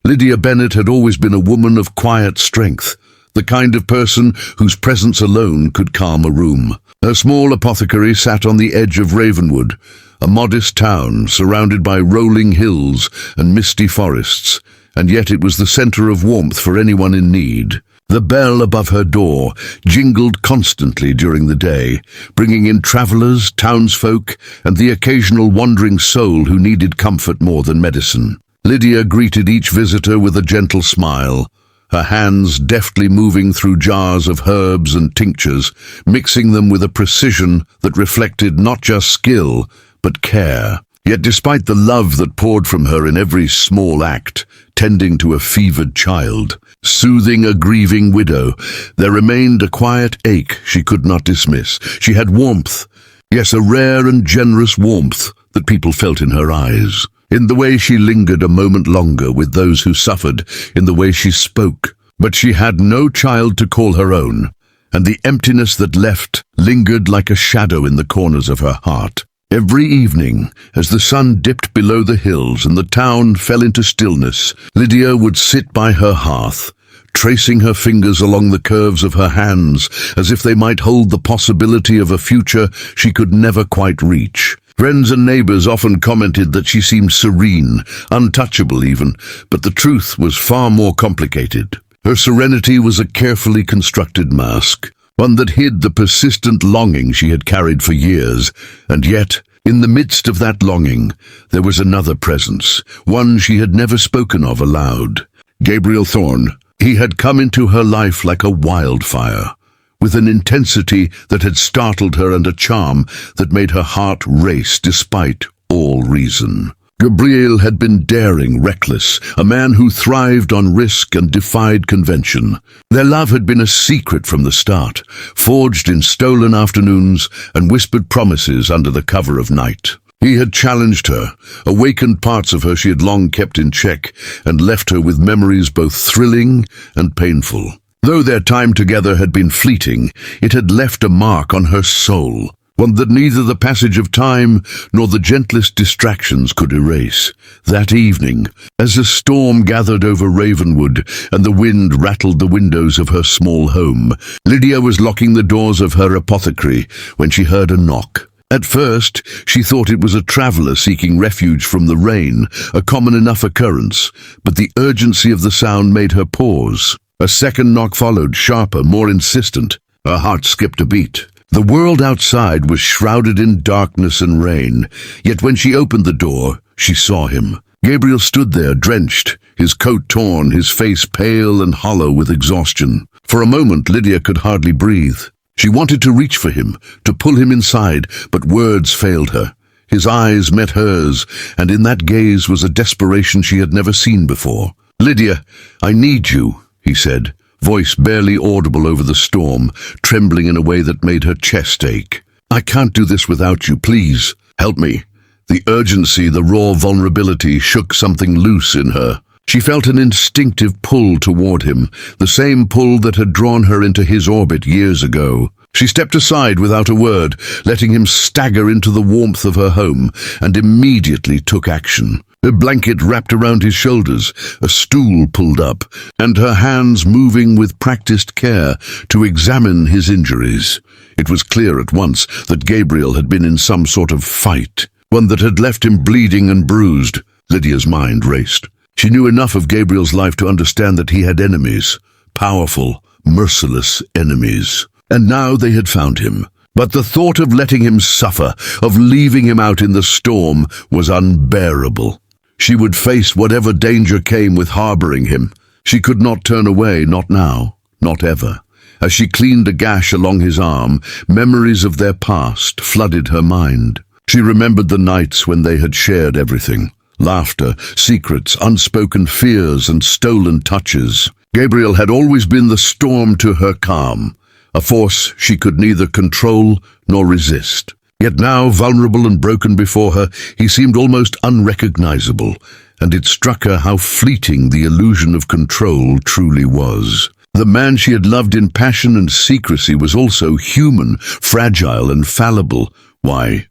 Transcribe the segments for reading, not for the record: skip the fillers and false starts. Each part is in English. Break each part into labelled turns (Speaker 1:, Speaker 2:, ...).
Speaker 1: Lydia Bennet had always been a woman of quiet strength, the kind of person whose presence alone could calm a room. Her small apothecary sat on the edge of Ravenwood, a modest town surrounded by rolling hills and misty forests, and yet it was the center of warmth for anyone in need. The bell above her door jingled constantly during the day, bringing in travelers, townsfolk, and the occasional wandering soul who needed comfort more than medicine. Lydia greeted each visitor with a gentle smile, her hands deftly moving through jars of herbs and tinctures, mixing them with a precision that reflected not just skill, but care. Yet despite the love that poured from her in every small act, tending to a fevered child, soothing a grieving widow, there remained a quiet ache she could not dismiss. She had warmth, yes, a rare and generous warmth that people felt in her eyes, in the way she lingered a moment longer with those who suffered, in the way she spoke. But she had no child to call her own, and the emptiness that left lingered like a shadow in the corners of her heart. Every evening, as the sun dipped below the hills and the town fell into stillness, Lydia would sit by her hearth, tracing her fingers along the curves of her hands as if they might hold the possibility of a future she could never quite reach. Friends and neighbors often commented that she seemed serene, untouchable even, but the truth was far more complicated. Her serenity was a carefully constructed mask, one that hid the persistent longing she had carried for years, and yet, in the midst of that longing, there was another presence, one she had never spoken of aloud. Gabriel Thorne. He had come into her life like a wildfire, with an intensity that had startled her and a charm that made her heart race despite all reason. Gabriel had been daring, reckless, a man who thrived on risk and defied convention. Their love had been a secret from the start, forged in stolen afternoons and whispered promises under the cover of night. He had challenged her, awakened parts of her she had long kept in check, and left her with memories both thrilling and painful. Though their time together had been fleeting, it had left a mark on her soul, one that neither the passage of time nor the gentlest distractions could erase. That evening, as a storm gathered over Ravenwood and the wind rattled the windows of her small home, Lydia was locking the doors of her apothecary when she heard a knock. At first, she thought it was a traveler seeking refuge from the rain, a common enough occurrence, but the urgency of the sound made her pause. A second knock followed, sharper, more insistent. Her heart skipped a beat. The world outside was shrouded in darkness and rain, yet when she opened the door, she saw him. Gabriel stood there, drenched, his coat torn, his face pale and hollow with exhaustion. For a moment, Lydia could hardly breathe. She wanted to reach for him, to pull him inside, but words failed her. His eyes met hers, and in that gaze was a desperation she had never seen before. "Lydia, I need you," he said, voice barely audible over the storm, trembling in a way that made her chest ache. "I can't do this without you, please. Help me." The urgency, the raw vulnerability shook something loose in her. She felt an instinctive pull toward him, the same pull that had drawn her into his orbit years ago. She stepped aside without a word, letting him stagger into the warmth of her home, and immediately took action. A blanket wrapped around his shoulders, a stool pulled up, and her hands moving with practiced care to examine his injuries. It was clear at once that Gabriel had been in some sort of fight, one that had left him bleeding and bruised. Lydia's mind raced. She knew enough of Gabriel's life to understand that he had enemies, powerful, merciless enemies. And now they had found him. But the thought of letting him suffer, of leaving him out in the storm, was unbearable. She would face whatever danger came with harboring him. She could not turn away, not now, not ever. As she cleaned a gash along his arm, memories of their past flooded her mind. She remembered the nights when they had shared everything. Laughter, secrets, unspoken fears, and stolen touches. Gabriel had always been the storm to her calm, a force she could neither control nor resist. Yet now, vulnerable and broken before her, he seemed almost unrecognizable, and it struck her how fleeting the illusion of control truly was. The man she had loved in passion and secrecy was also human, fragile and fallible. Why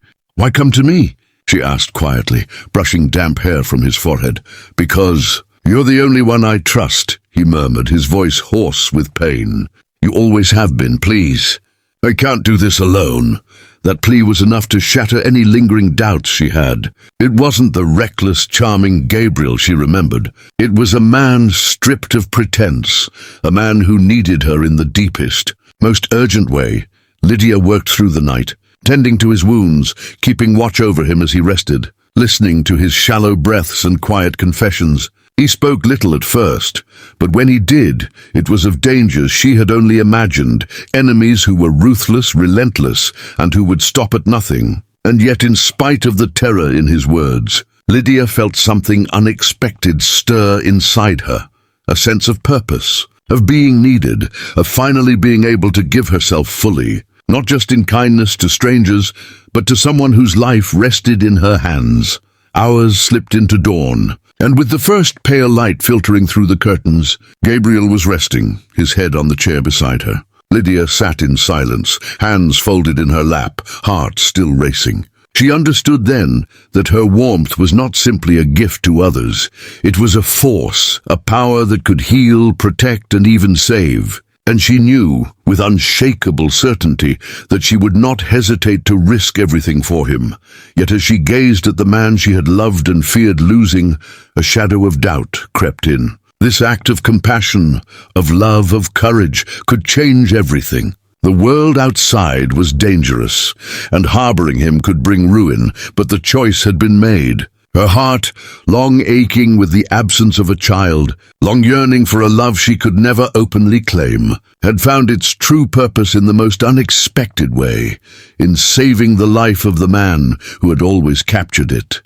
Speaker 1: come to me?" she asked quietly, brushing damp hair from his forehead. Because "You're the only one I trust," he murmured, his voice hoarse with pain. "You always have been, please. I can't do this alone." That plea was enough to shatter any lingering doubts she had. It wasn't the reckless, charming Gabriel she remembered. It was a man stripped of pretense, a man who needed her in the deepest, most urgent way. Lydia worked through the night, tending to his wounds, keeping watch over him as he rested, listening to his shallow breaths and quiet confessions. He spoke little at first, but when he did, it was of dangers she had only imagined, enemies who were ruthless, relentless, and who would stop at nothing. And yet, in spite of the terror in his words, Lydia felt something unexpected stir inside her, a sense of purpose, of being needed, of finally being able to give herself fully, not just in kindness to strangers, but to someone whose life rested in her hands. Hours slipped into dawn, and with the first pale light filtering through the curtains, Gabriel was resting, his head on the chair beside her. Lydia sat in silence, hands folded in her lap, heart still racing. She understood then that her warmth was not simply a gift to others. It was a force, a power that could heal, protect, and even save. And she knew, with unshakable certainty, that she would not hesitate to risk everything for him. Yet as she gazed at the man she had loved and feared losing, a shadow of doubt crept in. This act of compassion, of love, of courage, could change everything. The world outside was dangerous, and harboring him could bring ruin, but the choice had been made. Her heart, long aching with the absence of a child, long yearning for a love she could never openly claim, had found its true purpose in the most unexpected way, in saving the life of the man who had always captured it.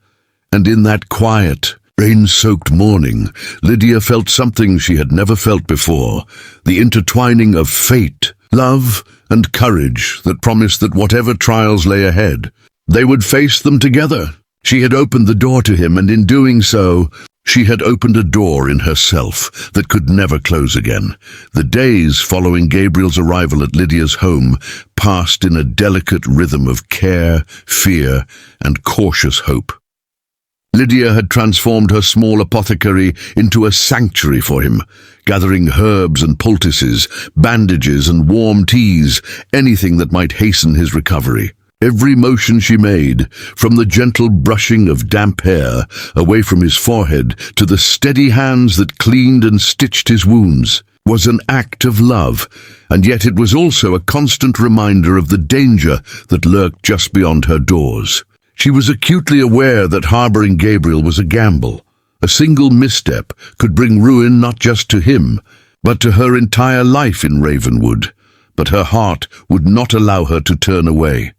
Speaker 1: And in that quiet, rain-soaked morning, Lydia felt something she had never felt before, the intertwining of fate, love, and courage that promised that whatever trials lay ahead, they would face them together. She had opened the door to him, and in doing so, she had opened a door in herself that could never close again. The days following Gabriel's arrival at Lydia's home passed in a delicate rhythm of care, fear, and cautious hope. Lydia had transformed her small apothecary into a sanctuary for him, gathering herbs and poultices, bandages and warm teas, anything that might hasten his recovery. Every motion she made, from the gentle brushing of damp hair away from his forehead to the steady hands that cleaned and stitched his wounds, was an act of love, and yet it was also a constant reminder of the danger that lurked just beyond her doors. She was acutely aware that harboring Gabriel was a gamble. A single misstep could bring ruin not just to him, but to her entire life in Ravenwood. But her heart would not allow her to turn away.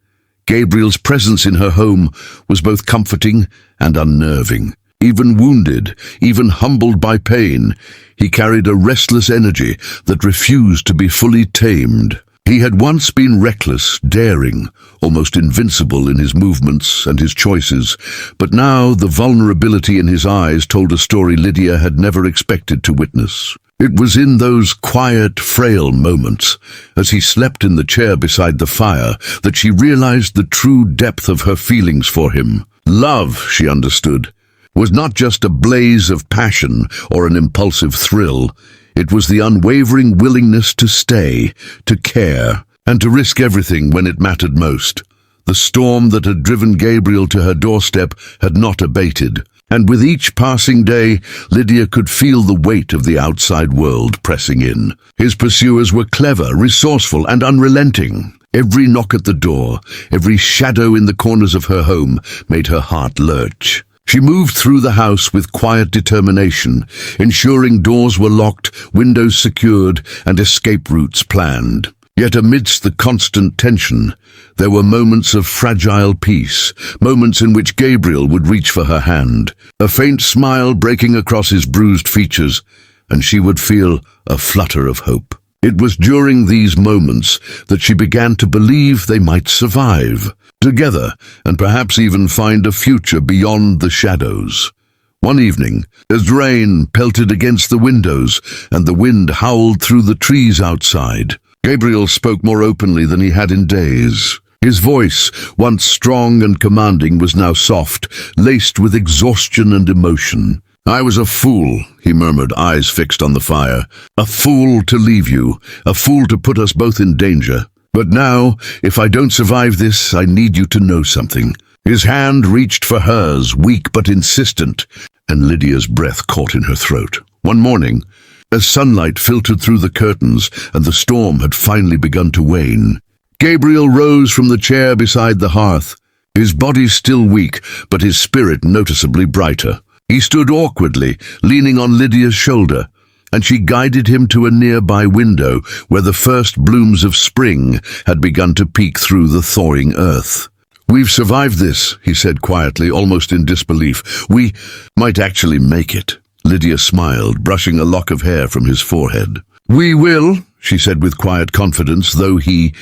Speaker 1: Gabriel's presence in her home was both comforting and unnerving. Even wounded, even humbled by pain, he carried a restless energy that refused to be fully tamed. He had once been reckless, daring, almost invincible in his movements and his choices, but now the vulnerability in his eyes told a story Lydia had never expected to witness. It was in those quiet, frail moments, as he slept in the chair beside the fire, that she realized the true depth of her feelings for him. Love, she understood, was not just a blaze of passion or an impulsive thrill. It was the unwavering willingness to stay, to care, and to risk everything when it mattered most. The storm that had driven Gabriel to her doorstep had not abated, and with each passing day, Lydia could feel the weight of the outside world pressing in. His pursuers were clever, resourceful, and unrelenting. Every knock at the door, every shadow in the corners of her home made her heart lurch. She moved through the house with quiet determination, ensuring doors were locked, windows secured, and escape routes planned. Yet amidst the constant tension, there were moments of fragile peace, moments in which Gabriel would reach for her hand, a faint smile breaking across his bruised features, and she would feel a flutter of hope. It was during these moments that she began to believe they might survive, together, and perhaps even find a future beyond the shadows. One evening, as rain pelted against the windows and the wind howled through the trees outside, Gabriel spoke more openly than he had in days. His voice, once strong and commanding, was now soft, laced with exhaustion and emotion. "I was a fool," he murmured, eyes fixed on the fire. "A fool to leave you, a fool to put us both in danger. But now, if I don't survive this, I need you to know something." His hand reached for hers, weak but insistent, and Lydia's breath caught in her throat. One morning, as sunlight filtered through the curtains and the storm had finally begun to wane, Gabriel rose from the chair beside the hearth, his body still weak, but his spirit noticeably brighter. He stood awkwardly, leaning on Lydia's shoulder, and she guided him to a nearby window where the first blooms of spring had begun to peek through the thawing earth. "We've survived this," he said quietly, almost in disbelief. "We might actually make it." Lydia smiled, brushing a lock of hair from his forehead. "We will," she said with quiet confidence, though he